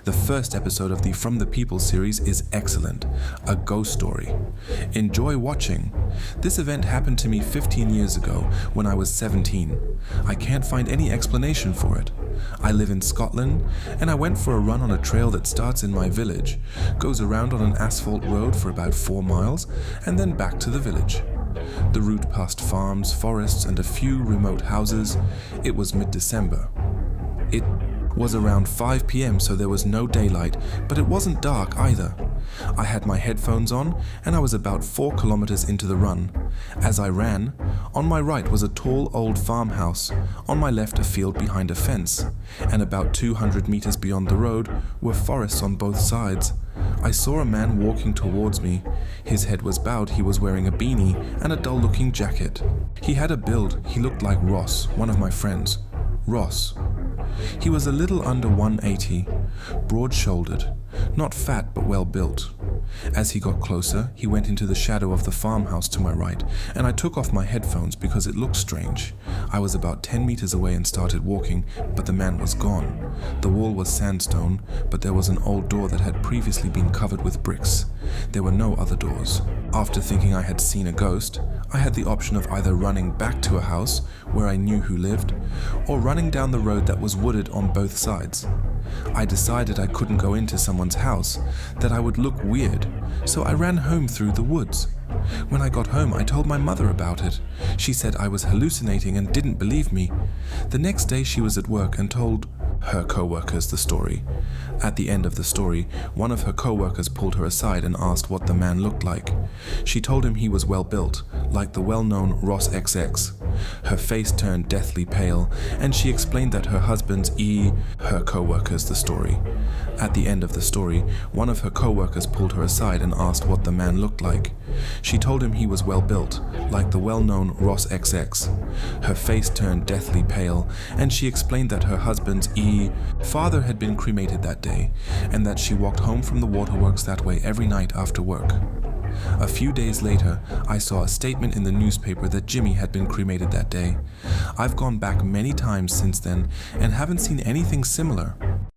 The first episode of the From the People series is excellent, a ghost story. Enjoy watching. This event happened to me 15 years ago when I was 17. I can't find any explanation for it. I live in Scotland, and I went for a run on a trail that starts in my village, goes around on an asphalt road for about 4 miles, and then back to the village. The route passed farms, forests, and a few remote houses. It was mid-December. It was around 5 p.m, so there was no daylight, but it wasn't dark either. I had my headphones on, and I was about 4 kilometers into the run. As I ran, on my right was a tall old farmhouse, on my left a field behind a fence, and about 200 meters beyond the road were forests on both sides. I saw a man walking towards me. His head was bowed, he was wearing a beanie and a dull-looking jacket. He had a build, he looked like Ross, one of my friends. Ross. He was a little under 180, broad-shouldered, not fat but well built. As he got closer, he went into the shadow of the farmhouse to my right, and I took off my headphones because it looked strange. I was about 10 meters away and started walking, but the man was gone. The wall was sandstone, but there was an old door that had previously been covered with bricks. There were no other doors. After thinking I had seen a ghost, I had the option of either running back to a house where I knew who lived, or running down the road that was wooded on both sides. I decided I couldn't go into someone's house, that I would look weird, so I ran home through the woods. When I got home, I told my mother about it. She said I was hallucinating and didn't believe me. The next day she was at work and told her co-workers the story. At the end of the story, one of her co-workers pulled her aside and asked what the man looked like. She told him he was well built, like the well-known Ross XX. Her face turned deathly pale, and she explained that her husband's her co-workers the story. At the end of the story, one of her co-workers pulled her aside and asked what the man looked like. She told him he was well built, like the well-known Ross XX. Her face turned deathly pale, and she explained that her husband's father had been cremated that day, and that she walked home from the waterworks that way every night after work. A few days later, I saw a statement in the newspaper that Jimmy had been cremated that day. I've gone back many times since then and haven't seen anything similar.